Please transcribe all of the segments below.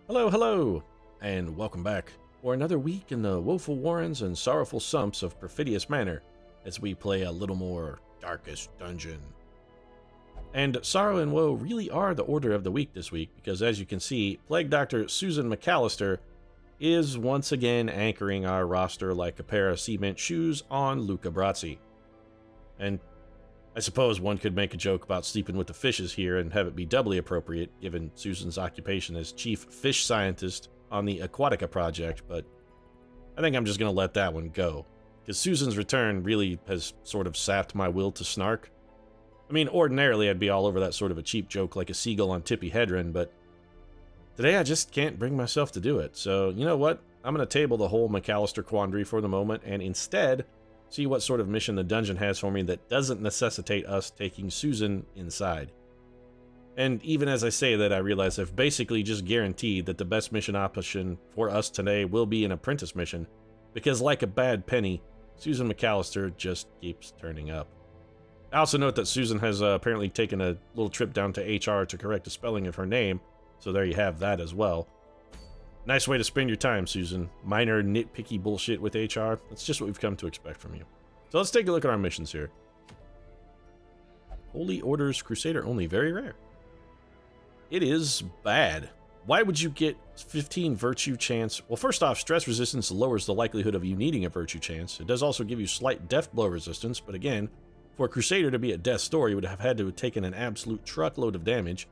Hello, hello, and welcome back for another week in the woeful warrens and sorrowful sumps of Perfidious Manor as we play a little more Darkest Dungeon. And sorrow and woe really are the order of the week this week because, as you can see, Plague Doctor Susan McAllister is once again anchoring our roster like a pair of cement shoes on Luca Brazzi. And I suppose one could make a joke about sleeping with the fishes here and have it be doubly appropriate given Susan's occupation as chief fish scientist on the Aquatica project, but I think I'm just going to let that one go, because Susan's return really has sort of sapped my will to snark. I mean, ordinarily I'd be all over that sort of a cheap joke like a seagull on Tippy Hedron, but today I just can't bring myself to do it, so you know what? I'm going to table the whole McAllister quandary for the moment and instead see what sort of mission the dungeon has for me that doesn't necessitate us taking Susan inside. And even as I say that, I realize I've basically just guaranteed that the best mission option for us today will be an apprentice mission, because like a bad penny, Susan McAllister just keeps turning up. I also note that Susan has apparently taken a little trip down to HR to correct the spelling of her name, so there you have that as well. Nice way to spend your time, Susan. Minor nitpicky bullshit with HR. That's just what we've come to expect from you. So let's take a look at our missions here. Holy Orders Crusader only, very rare. It is bad. Why would you get 15 virtue chance? Well, first off, stress resistance lowers the likelihood of you needing a virtue chance. It does also give you slight death blow resistance, but again, for a Crusader to be at death's door, you would have had to have taken an absolute truckload of damage,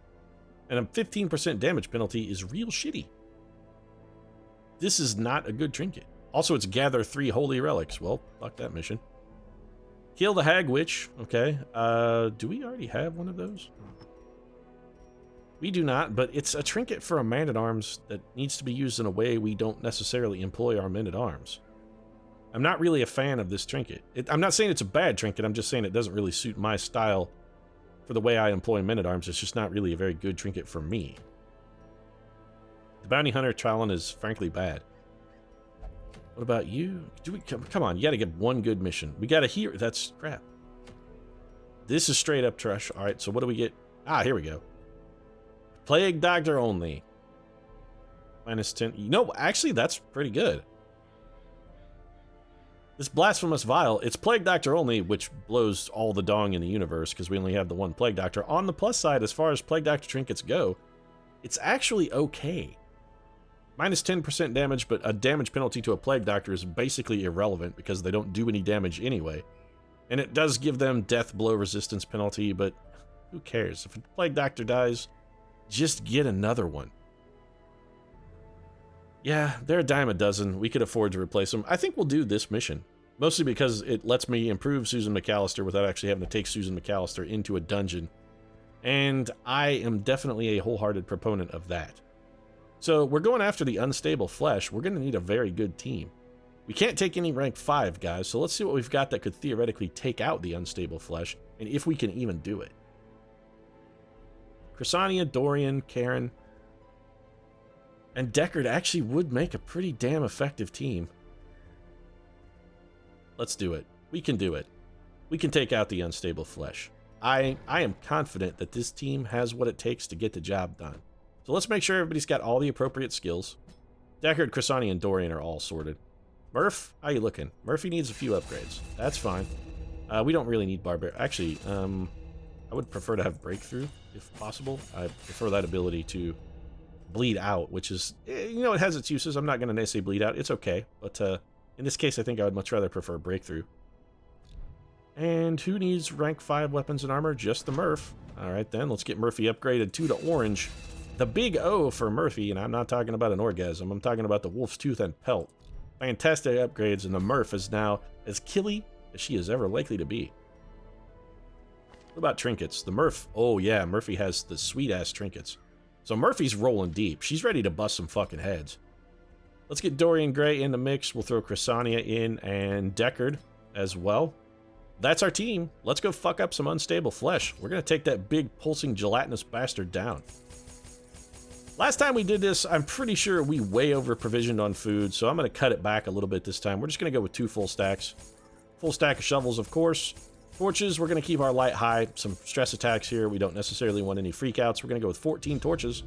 and a 15% damage penalty is real shitty. This is not a good trinket. Also, it's gather 3 holy relics. Well, fuck that mission. Kill the Hag Witch. Okay. Do we already have one of those? We do not, but it's a trinket for a man-at-arms that needs to be used in a way we don't necessarily employ our men-at-arms. I'm not really a fan of this trinket. I'm not saying it's a bad trinket, I'm just saying it doesn't really suit my style for the way I employ men-at-arms. It's just not really a very good trinket for me. The Bounty Hunter Talon is frankly bad. What about you? Come on, you gotta get one good mission. We gotta hear. That's crap. This is straight up trash. Alright, so what do we get? Ah, here we go. Plague Doctor only. Minus 10. You know, actually, that's pretty good. This Blasphemous Vial, it's Plague Doctor only, which blows all the dong in the universe because we only have the one Plague Doctor. On the plus side, as far as Plague Doctor trinkets go, it's actually okay. Minus 10% damage, but a damage penalty to a Plague Doctor is basically irrelevant because they don't do any damage anyway. And it does give them death blow resistance penalty, but who cares? If a Plague Doctor dies, just get another one. Yeah, they're a dime a dozen. We could afford to replace them. I think we'll do this mission, mostly because it lets me improve Susan McAllister without actually having to take Susan McAllister into a dungeon. And I am definitely a wholehearted proponent of that. So we're going after the unstable flesh. We're going to need a very good team. We can't take any rank 5 guys, so let's see what we've got that could theoretically take out the unstable flesh, and if we can even do it. Chrysania, Dorian, Karen, and Deckard actually would make a pretty damn effective team. Let's do it. We can do it. We can take out the unstable flesh. I am confident that this team has what it takes to get the job done. So let's make sure everybody's got all the appropriate skills. Deckard, Chrysania, and Dorian are all sorted. Murph, how you looking? Murphy needs a few upgrades. That's fine. We don't really need Barbarian. Actually, I would prefer to have Breakthrough, if possible. I prefer that ability to bleed out, which is, you know, it has its uses. I'm not going to say bleed out. It's okay. But in this case, I think I would much rather prefer Breakthrough. And who needs rank 5 weapons and armor? Just the Murph. Alright then, let's get Murphy upgraded 2 to orange. The big O for Murphy, and I'm not talking about an orgasm, I'm talking about the Wolf's Tooth and Pelt. Fantastic upgrades, and the Murph is now as killy as she is ever likely to be. What about trinkets? The Murph, oh yeah, Murphy has the sweet-ass trinkets. So Murphy's rolling deep. She's ready to bust some fucking heads. Let's get Dorian Gray in the mix. We'll throw Chrysania in and Deckard as well. That's our team. Let's go fuck up some unstable flesh. We're going to take that big pulsing gelatinous bastard down. Last time we did this, I'm pretty sure we way over provisioned on food, so I'm going to cut it back a little bit this time. We're just going to go with 2 full stacks. Full stack of shovels, of course. Torches, we're going to keep our light high. Some stress attacks here. We don't necessarily want any freakouts. We're going to go with 14 torches,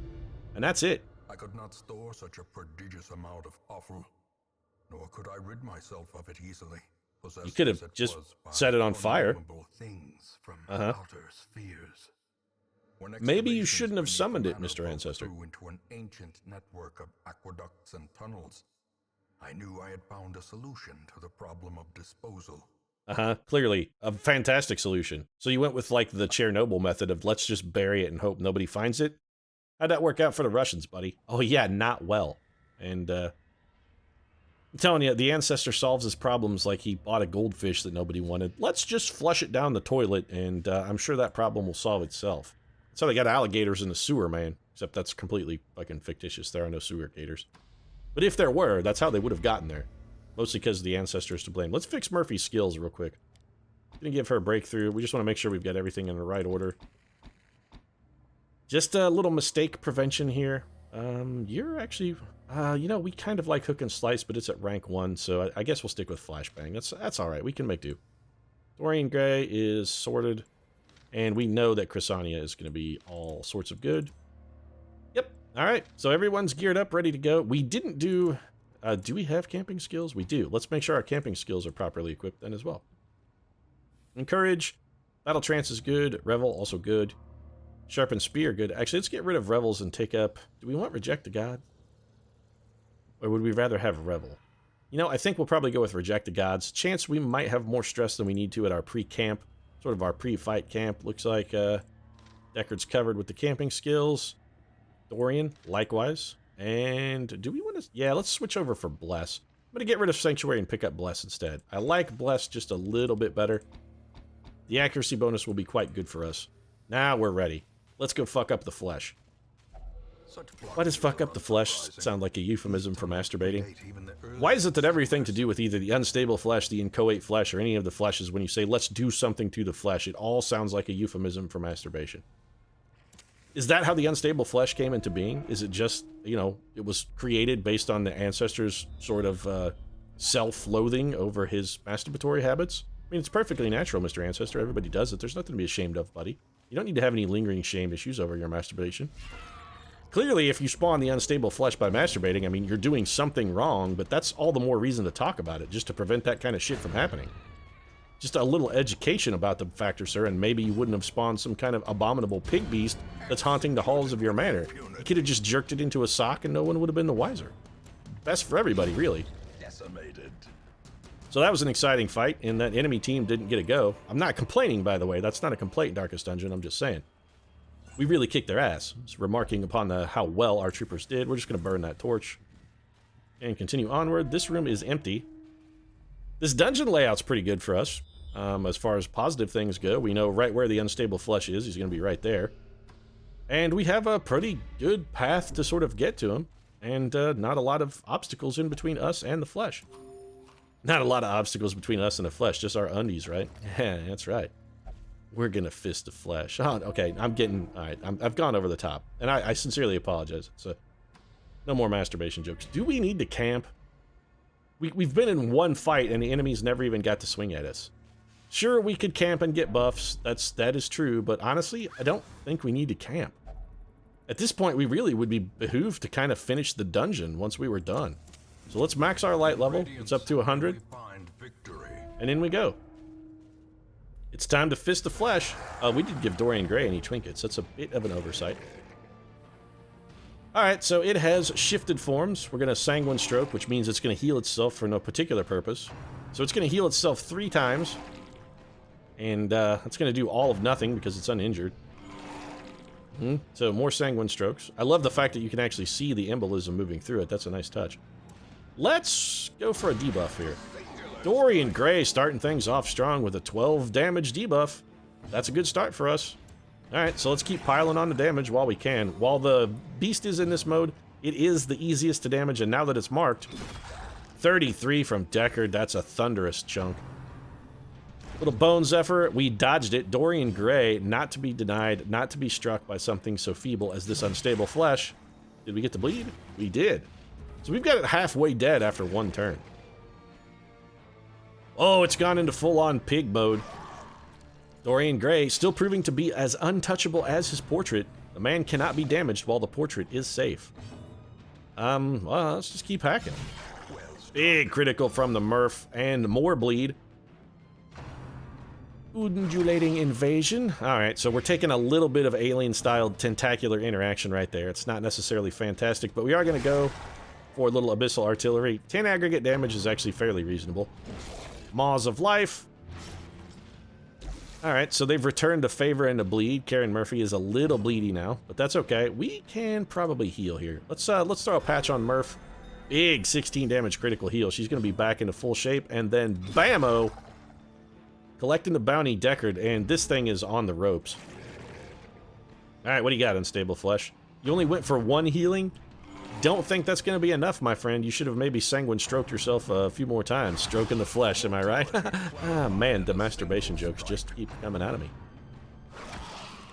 and that's it. I could not store such a prodigious amount of offal, nor could I rid myself of it easily. You could have just set it on fire. Things from Uh-huh. outer spheres. Maybe you shouldn't have summoned it, Mr. Ancestor. Into an ancient network of aqueducts and tunnels, I knew I had found a solution to the problem of disposal. Clearly. A fantastic solution. So you went with, like, the Chernobyl method of let's just bury it and hope nobody finds it? How'd that work out for the Russians, buddy? Oh, yeah, not well. And, I'm telling you, the Ancestor solves his problems like he bought a goldfish that nobody wanted. Let's just flush it down the toilet, and I'm sure that problem will solve itself. That's how they got alligators in the sewer, man. Except that's completely fucking fictitious. There are no sewer gators. But if there were, that's how they would have gotten there. Mostly because the Ancestor is to blame. Let's fix Murphy's skills real quick. Gonna give her a breakthrough. We just want to make sure we've got everything in the right order. Just a little mistake prevention here. You're actually... you know, we kind of like Hook and Slice, but it's at rank 1, so I guess we'll stick with Flashbang. That's alright. We can make do. Dorian Gray is sorted. And we know that Chrysania is going to be all sorts of good. Yep. Alright. So everyone's geared up, ready to go. We didn't do... do we have camping skills? We do. Let's make sure our camping skills are properly equipped then as well. Encourage. Battle Trance is good. Revel, also good. Sharpen Spear, good. Actually, let's get rid of Revels and take up... Do we want Reject the God? Or would we rather have Revel? You know, I think we'll probably go with Reject the Gods. Chance we might have more stress than we need to at our pre-camp. Sort of our pre-fight camp. Looks like Deckard's covered with the camping skills. Dorian, likewise. And do we want to... Yeah, let's switch over for Bless. I'm going to get rid of Sanctuary and pick up Bless instead. I like Bless just a little bit better. The accuracy bonus will be quite good for us. Now we're ready. Let's go fuck up the flesh. Why does fuck up the flesh sound like a euphemism for masturbating? Why is it that everything to do with either the unstable flesh, the inchoate flesh, or any of the fleshes, when you say, let's do something to the flesh, it all sounds like a euphemism for masturbation? Is that how the unstable flesh came into being? Is it just, you know, it was created based on the Ancestor's sort of self-loathing over his masturbatory habits? I mean, it's perfectly natural, Mr. Ancestor. Everybody does it. There's nothing to be ashamed of, buddy. You don't need to have any lingering shame issues over your masturbation. Clearly, if you spawn the unstable flesh by masturbating, I mean, you're doing something wrong, but that's all the more reason to talk about it, just to prevent that kind of shit from happening. Just a little education about the factor, sir, and maybe you wouldn't have spawned some kind of abominable pig beast that's haunting the halls of your manor. You could have just jerked it into a sock and no one would have been the wiser. Best for everybody, really. Decimated. So that was an exciting fight, and that enemy team didn't get a go. I'm not complaining, by the way. That's not a complaint, Darkest Dungeon. I'm just saying. We really kicked their ass. Just remarking upon how well our troopers did. We're just going to burn that torch. And continue onward. This room is empty. This dungeon layout's pretty good for us. As far as positive things go, we know right where the unstable flesh is. He's going to be right there. And we have a pretty good path to sort of get to him. And not a lot of obstacles in between us and the flesh. Not a lot of obstacles between us and the flesh, just our undies, right? Yeah, that's right. We're gonna fist the flesh. Oh, okay, I'm getting... Alright, I've gone over the top. And I sincerely apologize. So, no more masturbation jokes. Do we need to camp? We've been in one fight and the enemies never even got to swing at us. Sure, we could camp and get buffs. That is true, but honestly, I don't think we need to camp. At this point, we really would be behooved to kind of finish the dungeon once we were done. So let's max our light level. It's up to 100. And in we go. It's time to fist the flesh. We did give Dorian Gray any trinkets. That's a bit of an oversight. Alright, so it has shifted forms. We're going to Sanguine Stroke, which means it's going to heal itself for no particular purpose. So it's going to heal itself 3 times. And it's going to do all of nothing because it's uninjured. So more Sanguine Strokes. I love the fact that you can actually see the embolism moving through it. That's a nice touch. Let's go for a debuff here. Dorian Gray starting things off strong with a 12 damage debuff. That's a good start for us. Alright, so let's keep piling on the damage while we can. While the beast is in this mode, it is the easiest to damage, and now that it's marked, 33 from Deckard, that's a thunderous chunk. Little Bone Zephyr, we dodged it. Dorian Gray, not to be denied, not to be struck by something so feeble as this unstable flesh. Did we get to bleed? We did. So we've got it halfway dead after 1 turn. Oh, it's gone into full-on pig mode. Dorian Gray still proving to be as untouchable as his portrait. The man cannot be damaged while the portrait is safe. Well, let's just keep hacking. Big critical from the Murph, and more bleed. Undulating invasion. Alright, so we're taking a little bit of alien-styled tentacular interaction right there. It's not necessarily fantastic, but we are going to go for a little abyssal artillery. 10 aggregate damage is actually fairly reasonable. Maws of life. Alright, so they've returned to favor and to bleed. Karen Murphy is a little bleedy now, but that's okay. We can probably heal here. Let's throw a patch on Murph. Big 16 damage critical heal. She's going to be back into full shape, and then bammo! Collecting the bounty Deckard, and this thing is on the ropes. Alright, what do you got, Unstable Flesh? You only went for one healing? Don't think that's going to be enough, my friend. You should have maybe sanguine stroked yourself a few more times. Stroking the flesh, am I right? Ah, man, the masturbation jokes just keep coming out of me.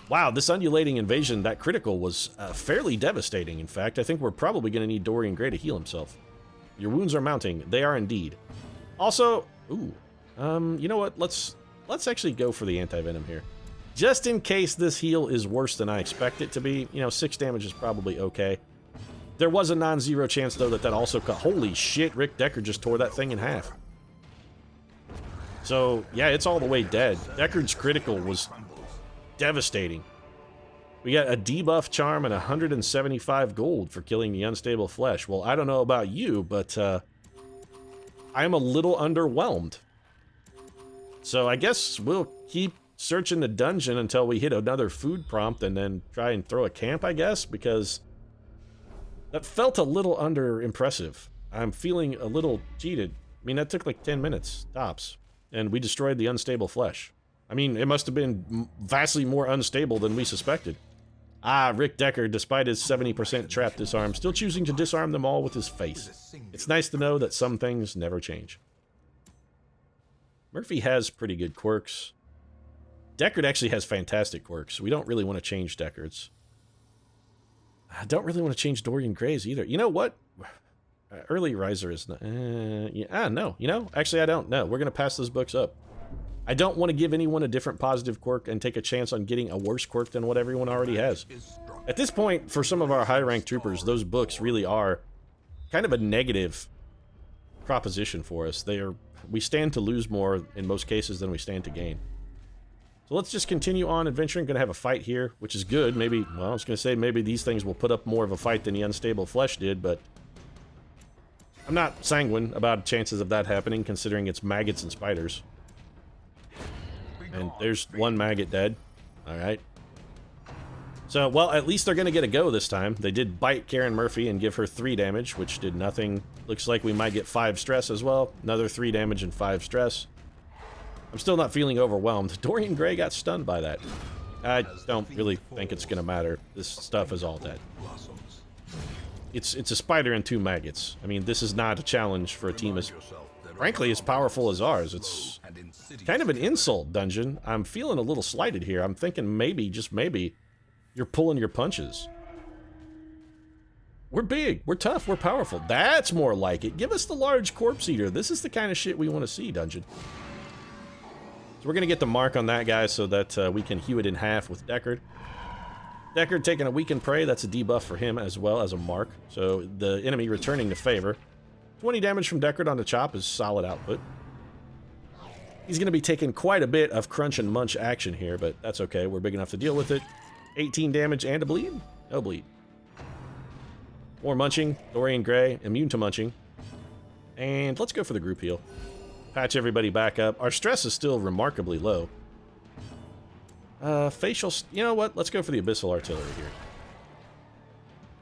Wow, this undulating invasion, that critical was fairly devastating. In fact, I think we're probably going to need Dorian Gray to heal himself. Your wounds are mounting. They are indeed. Also, ooh, you know what? Let's actually go for the anti-venom here. Just in case this heal is worse than I expect it to be. You know, 6 damage is probably okay. There was a non-zero chance, though, that also cut. Holy shit, Rick Deckard just tore that thing in half. So, yeah, it's all the way dead. Deckard's critical was devastating. We got a debuff charm and 175 gold for killing the unstable flesh. Well, I don't know about you, but I'm a little underwhelmed. So I guess we'll keep searching the dungeon until we hit another food prompt and then try and throw a camp, I guess, because that felt a little under-impressive. I'm feeling a little cheated. I mean, that took like 10 minutes, tops, and we destroyed the unstable flesh. I mean, it must have been vastly more unstable than we suspected. Ah, Rick Deckard, despite his 70% trap disarm, still choosing to disarm them all with his face. It's nice to know that some things never change. Murphy has pretty good quirks. Deckard actually has fantastic quirks. We don't really want to change Deckard's. I don't really want to change Dorian Gray's either. You know what? Early Riser is not... no. You know? Actually, I don't know. We're going to pass those books up. I don't want to give anyone a different positive quirk and take a chance on getting a worse quirk than what everyone already has. At this point, for some of our high-ranked troopers, those books really are kind of a negative proposition for us. We stand to lose more in most cases than we stand to gain. So let's just continue on adventuring. Going to have a fight here, which is good. Maybe, well, I was going to say maybe these things will put up more of a fight than the unstable flesh did, but I'm not sanguine about chances of that happening, considering it's maggots and spiders. And there's one maggot dead. Alright. So, well, at least they're going to get a go this time. They did bite Karen Murphy and give her 3 damage, which did nothing. Looks like we might get 5 stress as well. Another 3 damage and 5 stress. I'm still not feeling overwhelmed. Dorian Gray got stunned by that. I don't really think it's going to matter. This stuff is all dead. It's a spider and 2 maggots. I mean, this is not a challenge for a team as, frankly, as powerful as ours. It's kind of an insult, Dungeon. I'm feeling a little slighted here. I'm thinking maybe, just maybe, you're pulling your punches. We're big, we're tough, we're powerful. That's more like it. Give us the large corpse eater. This is the kind of shit we want to see, Dungeon. So we're going to get the mark on that guy so that we can hew it in half with Deckard. Deckard taking a weakened prey, that's a debuff for him as well as a mark. So the enemy returning to favor. 20 damage from Deckard on the chop is solid output. He's going to be taking quite a bit of crunch and munch action here, but that's okay. We're big enough to deal with it. 18 damage and a bleed? No bleed. More munching. Dorian Gray, immune to munching. And let's go for the group heal. Patch everybody back up. Our stress is still remarkably low. Facial... You know what? Let's go for the abyssal artillery here.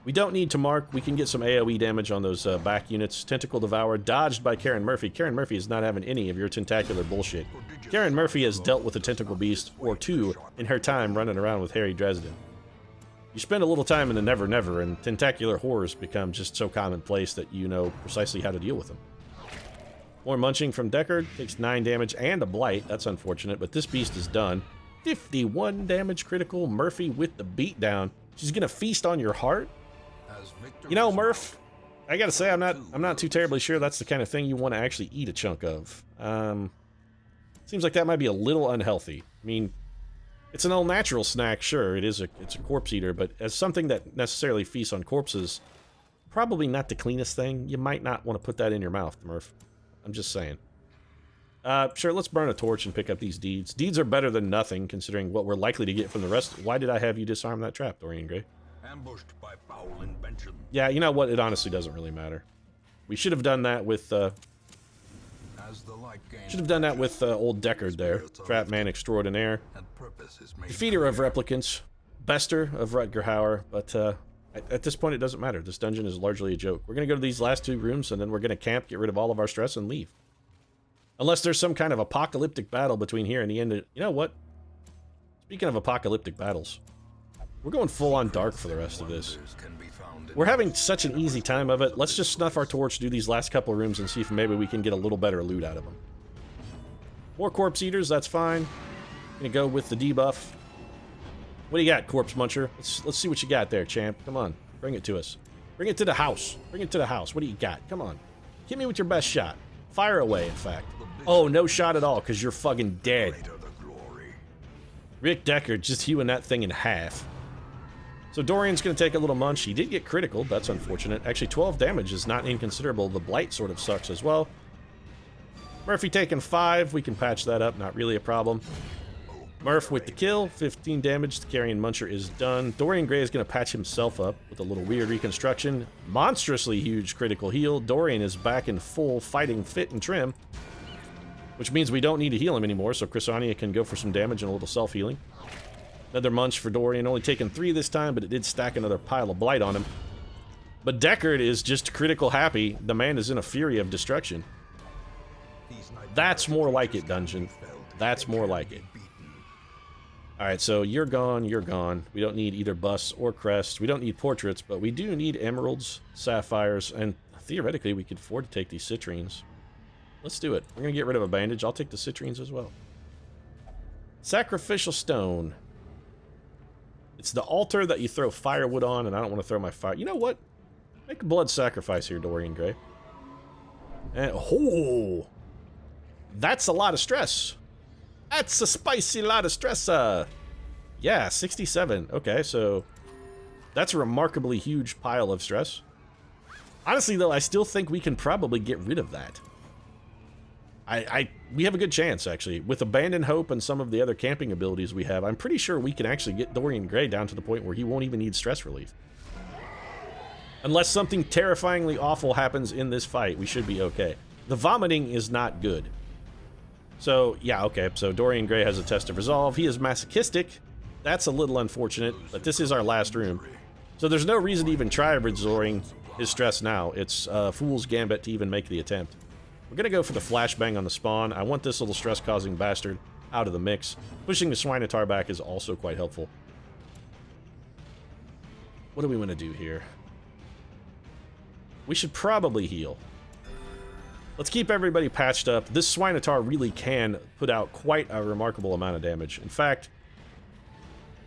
We don't need to mark. We can get some AoE damage on those back units. Tentacle Devour, dodged by Karen Murphy. Karen Murphy is not having any of your tentacular bullshit. Karen Murphy has dealt with a tentacle beast or 2 in her time running around with Harry Dresden. You spend a little time in the Never Never, and tentacular horrors become just so commonplace that you know precisely how to deal with them. More munching from Deckard. Takes 9 damage and a blight. That's unfortunate, but this beast is done. 51 damage critical. Murphy with the beatdown. She's gonna feast on your heart? You know, Murph, I gotta say, I'm not too terribly sure that's the kind of thing you want to actually eat a chunk of. Seems like that might be a little unhealthy. I mean, it's an all-natural snack, sure, it's a corpse eater, but as something that necessarily feasts on corpses, probably not the cleanest thing. You might not want to put that in your mouth, Murph. I'm just saying. Sure, let's burn a torch and pick up these deeds. Deeds are better than nothing, considering what we're likely to get from the rest. Why did I have you disarm that trap, Dorian Gray? Ambushed by foul invention. Yeah, you know what? It honestly doesn't really matter. We should have done that with, old Deckard there. Trap man extraordinaire. Defeater of replicants. Bester of Rutger Hauer. But, at this point, it doesn't matter. This dungeon is largely a joke. We're going to go to these last 2 rooms, and then we're going to camp, get rid of all of our stress, and leave. Unless there's some kind of apocalyptic battle between here and the end of... You know what? Speaking of apocalyptic battles, we're going full-on dark for the rest of this. We're having such an easy time of it. Let's just snuff our torch, do these last couple rooms, and see if maybe we can get a little better loot out of them. More corpse eaters, that's fine. Gonna go with the debuff. What do you got, Corpse Muncher? Let's see what you got there, champ. Come on, bring it to us. Bring it to the house. Bring it to the house. What do you got? Come on. Hit me with your best shot. Fire away, in fact. Oh, no shot at all, because you're fucking dead. Rick Deckard just hewing that thing in half. So Dorian's going to take a little munch. He did get critical. That's unfortunate. Actually, 12 damage is not inconsiderable. The blight sort of sucks as well. Murphy taking 5. We can patch that up. Not really a problem. Murph with the kill. 15 damage. The carrion muncher is done. Dorian Gray is going to patch himself up with a little weird reconstruction. Monstrously huge critical heal. Dorian is back in full fighting fit and trim, which means we don't need to heal him anymore, so Chrysania can go for some damage and a little self-healing. Another munch for Dorian, only taking 3 this time, but it did stack another pile of blight on him. But Deckard is just critical happy. The man is in a fury of destruction. That's more like it, dungeon. That's more like it. Alright, so you're gone, you're gone. We don't need either busts or crests. We don't need portraits, but we do need emeralds, sapphires, and theoretically we could afford to take these citrines. Let's do it. We're going to get rid of a bandage. I'll take the citrines as well. Sacrificial stone. It's the altar that you throw firewood on, and I don't want to throw my fire... You know what? Make a blood sacrifice here, Dorian Gray. And, oh! That's a lot of stress. That's a spicy lot of stress. Yeah, 67. Okay, so that's a remarkably huge pile of stress. Honestly, though, I still think we can probably get rid of that. We have a good chance, actually. With Abandon Hope and some of the other camping abilities we have, I'm pretty sure we can actually get Dorian Gray down to the point where he won't even need stress relief. Unless something terrifyingly awful happens in this fight, we should be okay. The vomiting is not good. So, yeah, okay, so Dorian Gray has a test of resolve. He is masochistic. That's a little unfortunate, but this is our last room. So there's no reason to even try absorbing his stress now. It's fool's gambit to even make the attempt. We're going to go for the flashbang on the spawn. I want this little stress-causing bastard out of the mix. Pushing the Swinotar back is also quite helpful. What do we want to do here? We should probably heal. Let's keep everybody patched up. This Swinotar really can put out quite a remarkable amount of damage. In fact,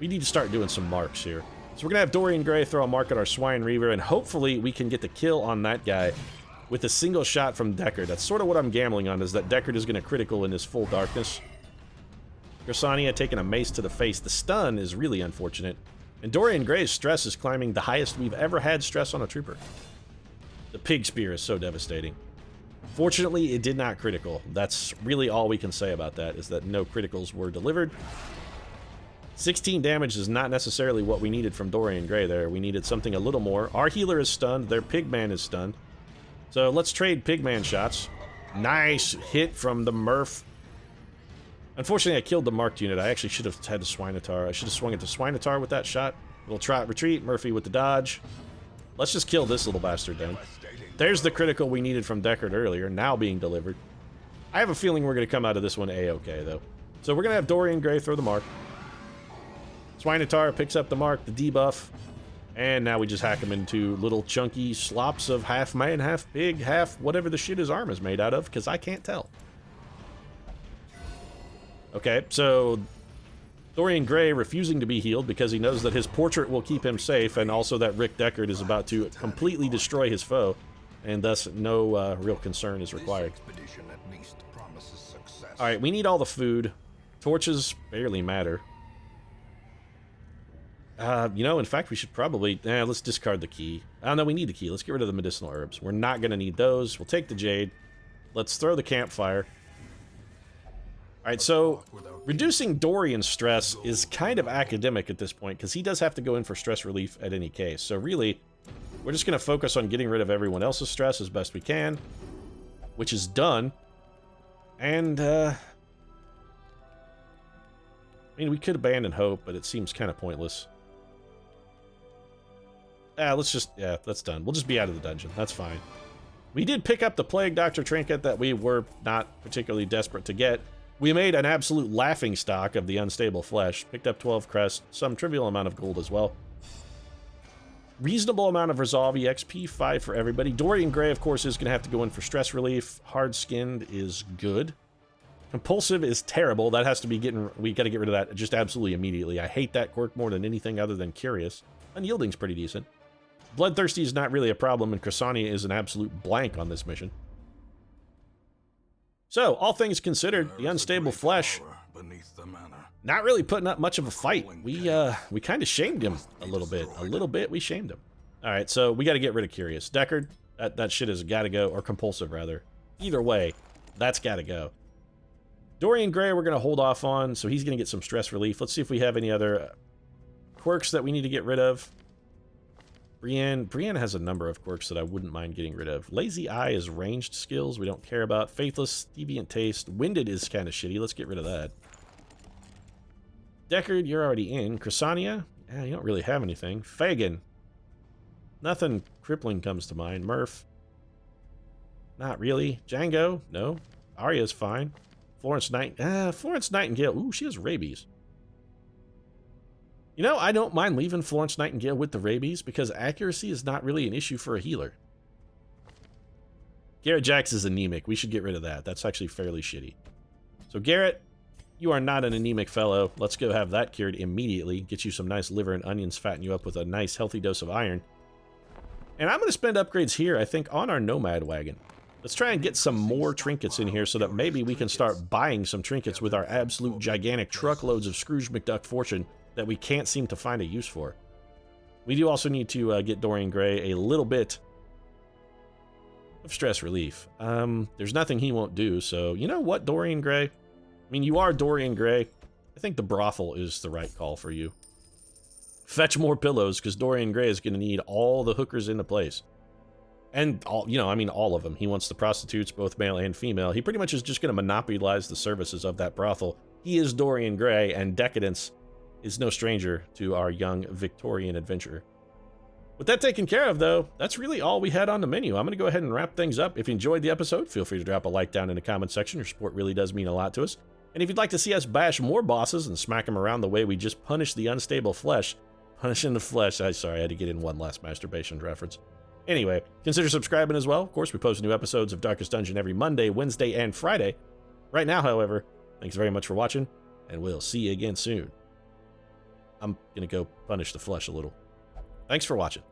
we need to start doing some marks here. So we're going to have Dorian Gray throw a mark at our Swine Reaver, and hopefully we can get the kill on that guy with a single shot from Deckard. That's sort of what I'm gambling on, is that Deckard is going to critical in his full darkness. Chrysania taking a mace to the face. The stun is really unfortunate. And Dorian Gray's stress is climbing the highest we've ever had stress on a trooper. The pig spear is so devastating. Fortunately, it did not critical. That's really all we can say about that, is that no criticals were delivered. 16 damage is not necessarily what we needed from Dorian Gray there. We needed something a little more. Our healer is stunned. Their pigman is stunned. So let's trade pigman shots. Nice hit from the Murph. Unfortunately, I killed the marked unit. I actually should have had the Swinotar. I should have swung it to Swinotar with that shot. Little trot retreat. Murphy with the dodge. Let's just kill this little bastard then. There's the critical we needed from Deckard earlier, now being delivered. I have a feeling we're going to come out of this one A-okay, though. So we're going to have Dorian Gray throw the mark. Swinotar picks up the mark, the debuff, and now we just hack him into little chunky slops of half man, half pig, half whatever the shit his arm is made out of, because I can't tell. Okay, so Dorian Gray refusing to be healed because he knows that his portrait will keep him safe, and also that Rick Deckard is about to completely destroy his foe, and thus no real concern is required. Alright, we need all the food. Torches barely matter. In fact, we should probably... let's discard the key. Oh, no, we need the key. Let's get rid of the medicinal herbs. We're not going to need those. We'll take the jade. Let's throw the campfire. All right, so reducing Dorian's stress is kind of academic at this point, because he does have to go in for stress relief at any case. So really, we're just going to focus on getting rid of everyone else's stress as best we can, which is done. And, I mean, we could abandon hope, but it seems kind of pointless. That's done. We'll just be out of the dungeon. That's fine. We did pick up the Plague Doctor trinket that we were not particularly desperate to get. We made an absolute laughing stock of the unstable flesh. Picked up 12 crests, some trivial amount of gold as well. Reasonable amount of Resolve EXP, 5 for everybody. Dorian Gray, of course, is going to have to go in for stress relief. Hard-skinned is good. Compulsive is terrible. That has to be we got to get rid of that just absolutely immediately. I hate that quirk more than anything other than Curious. Unyielding's pretty decent. Bloodthirsty is not really a problem, and Chrysania is an absolute blank on this mission. So, all things considered, the unstable flesh, not really putting up much of a fight. We kind of shamed him a little bit. We shamed him. All right, so we got to get rid of Curious. Deckard, that shit has got to go, or Compulsive rather. Either way, that's got to go. Dorian Gray, we're going to hold off on, so he's going to get some stress relief. Let's see if we have any other quirks that we need to get rid of. Brienne has a number of quirks that I wouldn't mind getting rid of. Lazy Eye is ranged skills we don't care about. Faithless, Deviant Taste. Winded is kind of shitty. Let's get rid of that. Deckard, you're already in. Chrysania? You don't really have anything. Fagin. Nothing crippling comes to mind. Murph. Not really. Django? No. Arya's fine. Florence Nightingale. Ooh, she has rabies. You know, I don't mind leaving Florence Nightingale with the rabies because accuracy is not really an issue for a healer. Garrett Jax is anemic. We should get rid of that. That's actually fairly shitty. So Garrett, you are not an anemic fellow. Let's go have that cured immediately. Get you some nice liver and onions, fatten you up with a nice healthy dose of iron. And I'm going to spend upgrades here, I think, on our Nomad wagon. Let's try and get some more trinkets in here so that maybe we can start buying some trinkets with our absolute gigantic truckloads of Scrooge McDuck fortune that we can't seem to find a use for. We do also need to get Dorian Gray a little bit of stress relief. There's nothing he won't do, so you know what, Dorian Gray? I mean, you are Dorian Gray. I think the brothel is the right call for you. Fetch more pillows, because Dorian Gray is going to need all the hookers in the place. And, all of them. He wants the prostitutes, both male and female. He pretty much is just going to monopolize the services of that brothel. He is Dorian Gray, and decadence is no stranger to our young Victorian adventurer. With that taken care of, though, that's really all we had on the menu. I'm going to go ahead and wrap things up. If you enjoyed the episode, feel free to drop a like down in the comment section. Your support really does mean a lot to us. And if you'd like to see us bash more bosses and smack them around the way we just punished the unstable flesh, punishing the flesh, sorry, I had to get in one last masturbation reference. Anyway, consider subscribing as well. Of course, we post new episodes of Darkest Dungeon every Monday, Wednesday, and Friday. Right now, however, thanks very much for watching, and we'll see you again soon. I'm gonna go punish the flesh a little. Thanks for watching.